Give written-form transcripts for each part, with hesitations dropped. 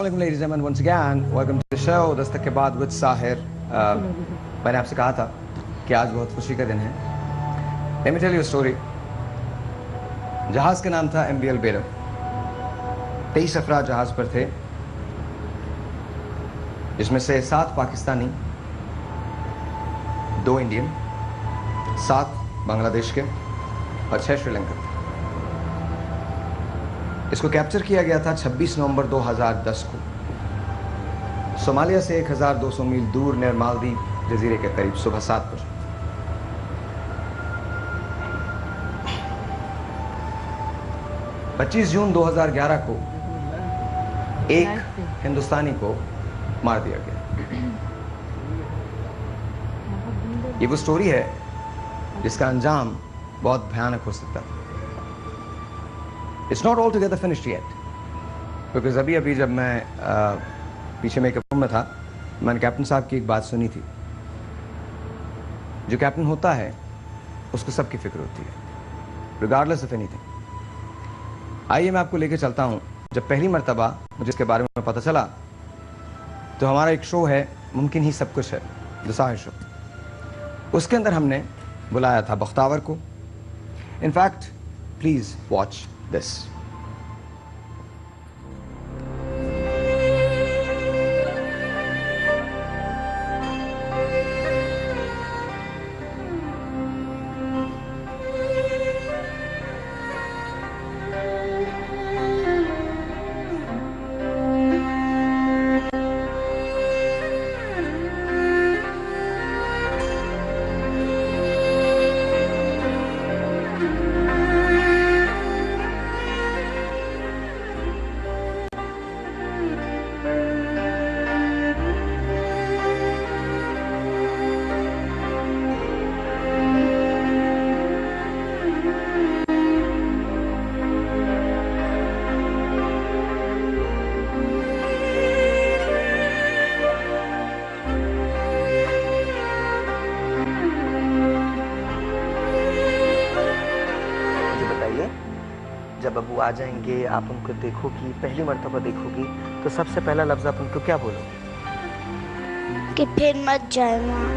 Assalamualaikum ladies and gentlemen, once again welcome to the show Dastak के बाद with Sahir. मैंने आपसे कहा था कि आज बहुत खुशी का दिन है। Let me tell you a story। जहाज़ का नाम था MV Albedo। 23 अफराद जहाज़ पर थे, जिसमें से 7 पाकिस्तानी, 2 इंडियन, 7 बांग्लादेश के और 6 श्रीलंका। इसको कैप्चर किया गया था 26 नवंबर 2010 को सोमालिया से 1200 मील दूर नियर मालदीव जजीरे के करीब सुबह 7 बजे। पच्चीस जून 2011 को एक हिंदुस्तानी को मार दिया गया। ये वो स्टोरी है जिसका अंजाम बहुत भयानक हो सकता था। It's not altogether finished yet, because अभी जब मैं पीछे मेकअप रूम में था, मैंने कैप्टन साहब की एक बात सुनी थी। जो कैप्टन होता है उसको सबकी फिक्र होती है, regardless of anything। आइए मैं आपको लेके चलता हूँ। जब पहली मर्तबा मुझे इसके बारे में पता चला तो हमारा एक शो है मुमकिन ही सब कुछ है, द साहिर शो। उसके अंदर हमने बुलाया था बख्तावर को। In fact please watch this। जब अबू आ जाएंगे, आप उनको देखोगी, पहली मर्तबा देखोगी, तो सबसे पहला लफ्ज़ आप उनको क्या बोलोगे? कि फिर मत जाए वहाँ।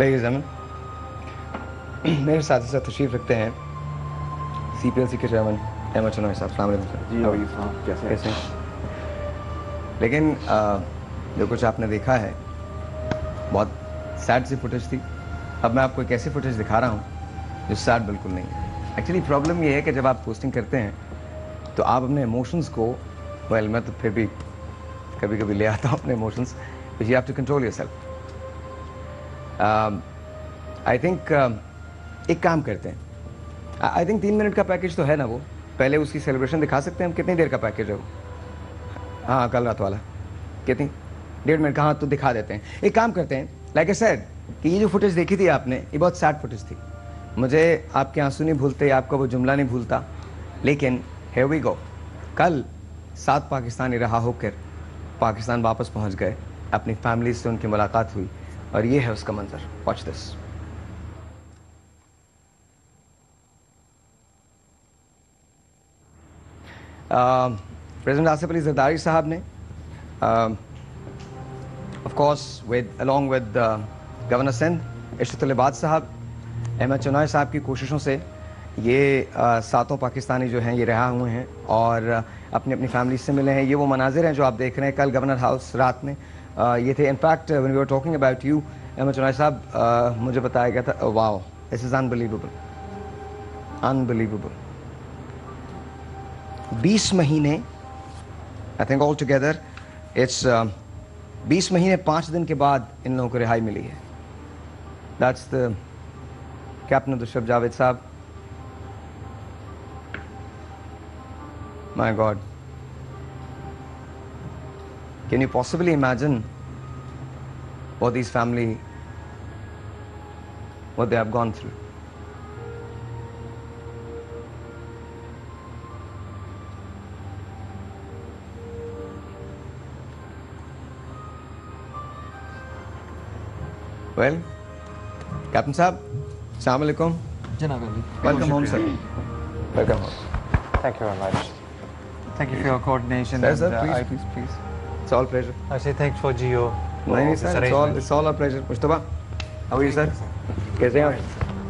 Ladies and gentlemen, मेरे साथ ही साथ तशरीफ रखते हैं CPLC के चेयरमैन अहमद शनोई साहब। अस्सलाम वालेकुम सर। जी भाई साहब कैसे हैं? लेकिन जो कुछ आपने देखा है बहुत सैड सी फुटेज थी। अब मैं आपको एक ऐसी फुटेज दिखा रहा हूँ जो सैड बिल्कुल नहीं है। एक्चुअली प्रॉब्लम ये है कि जब आप पोस्टिंग करते हैं तो आप अपने इमोशंस को, वेल मैं तो फिर भी कभी कभी ले आता हूँ अपने emotions, but you have to control yourself. I think एक काम करते हैं, आई थिंक 3 मिनट का पैकेज तो है ना, वो पहले उसकी सेलिब्रेशन दिखा सकते हैं हम। कितनी देर का पैकेज है वो? हाँ कल रात वाला कितनी? 1.5 मिनट का। हाँ तो दिखा देते हैं। एक काम करते हैं, लाइक आई सेड कि ये जो फुटेज देखी थी आपने, ये बहुत सैड फुटेज थी। मुझे आपके आंसू नहीं भूलते, आपका वो जुमला नहीं भूलता, लेकिन हियर वी गो। कल 7 पाकिस्तानी रहा होकर पाकिस्तान वापस पहुंच गए, अपनी फैमिली से उनकी मुलाकात हुई और ये है उसका मंजर। Watch this. President Asif Ali Zardari sahab ने of course along with governor Sindh Ishratul Ibad sahab, Ahmed Chinoy साहब की कोशिशों से ये सातों पाकिस्तानी जो हैं ये रिहा हुए हैं और अपनी अपनी फैमिली से मिले हैं। ये वो मनाजिर हैं जो आप देख रहे हैं। कल गवर्नर हाउस रात में ये थे। In fact when we were talking about you Ahmed Chinoy sahab, मुझे बताया गया था, wow this is unbelievable, unbelievable. 20 महीने I think all together it's 20 महीने 5 दिन के बाद इन लोगों को रिहाई मिली है। That's the captain of the ship Javed sahab. My God, can you possibly imagine what these family, what they have gone through? Well, Captain Saab, Assalamu alaikum. Janab Ali. Welcome home, sir. Welcome home. Thank you very much. Thank you for your coordination. Sir, sir, and, please, please. It's all pleasure. I say thanks for Geo. नहीं sir, it's all a pleasure. Mushtaba, how are you sir? कैसे हैं आप?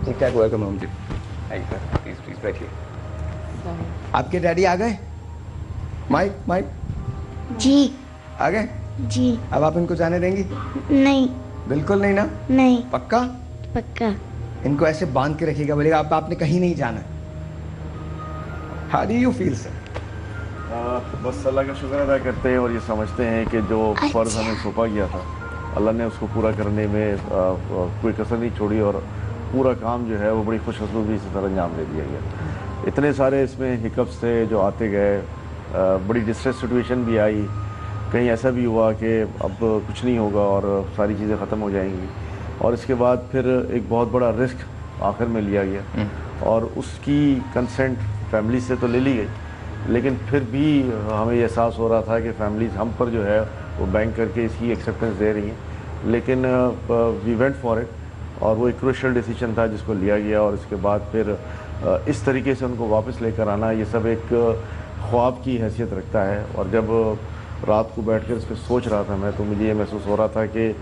ठीक ठाक, welcome home ji. Please बैठिए। आपके daddy आ गए? Mic जी आ गए? जी अब आप इनको जाने देंगी? नहीं बिल्कुल नहीं ना? नहीं पक्का? पक्का। इनको ऐसे बांध के रखिएगा, बोलेगा आपने कहीं नहीं जाना। How do you feel sir? बस अल्लाह का शुक्र अदा करते हैं और ये समझते हैं कि जो फ़र्ज़ हमें सौंपा गया था अल्लाह ने उसको पूरा करने में कोई कसर नहीं छोड़ी और पूरा काम जो है वो बड़ी खुशखुशबी से तरह अंजाम दे दिया गया। इतने सारे इसमें हिकअप्स थे जो आते गए, बड़ी डिस्ट्रेस सिचुएशन भी आई, कहीं ऐसा भी हुआ कि अब कुछ नहीं होगा और सारी चीज़ें ख़त्म हो जाएंगी, और इसके बाद फिर एक बहुत बड़ा रिस्क आखिर में लिया गया और उसकी कंसेंट फैमिली से तो ले ली गई, लेकिन फिर भी हमें ये एहसास हो रहा था कि फैमिलीज हम पर जो है वो बैंक करके इसकी एक्सेप्टेंस दे रही हैं, लेकिन वी वेंट फॉर इट और वो एक क्रूशियल डिसीजन था जिसको लिया गया और इसके बाद फिर इस तरीके से उनको वापस लेकर आना ये सब एक ख्वाब की हैसियत रखता है। और जब रात को बैठ कर इस पर सोच रहा था मैं, तो मुझे ये महसूस हो रहा था कि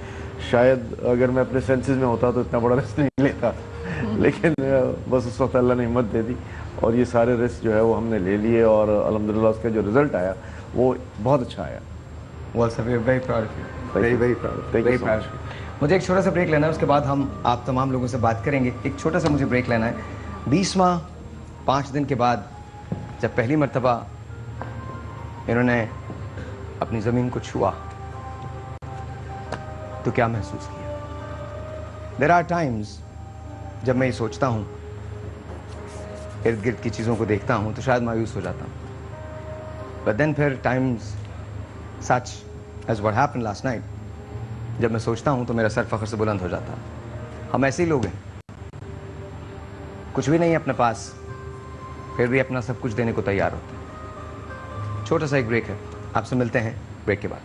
शायद अगर मैं अपने सेंसेस में होता तो इतना बड़ा रिस्क नहीं लेता, लेकिन बस उस वक्त अल्लाह ने हिम्मत दे दी और ये सारे रिस्क जो है वो हमने ले लिए और अल्हम्दुलिल्लाह उसका जो रिज़ल्ट आया वो बहुत अच्छा आया। Well sir, we are very proud of you. Very proud. Thank you Very so proud. much. मुझे एक छोटा सा ब्रेक लेना है, उसके बाद हम आप तमाम लोगों से बात करेंगे। एक छोटा सा मुझे ब्रेक लेना है। 20 माह 5 दिन के बाद जब पहली मर्तबा इन्होंने अपनी ज़मीन को छुआ तो क्या महसूस किया? There are times जब मैं ये सोचता हूँ, इर्द गिर्द की चीज़ों को देखता हूँ तो शायद मायूस हो जाता हूँ। But then फिर times such as what happened last night, जब मैं सोचता हूँ तो मेरा सर फख्र से बुलंद हो जाता है। हम ऐसे ही लोग हैं, कुछ भी नहीं है अपने पास, फिर भी अपना सब कुछ देने को तैयार होते हैं। छोटा सा एक ब्रेक है, आपसे मिलते हैं ब्रेक के बाद।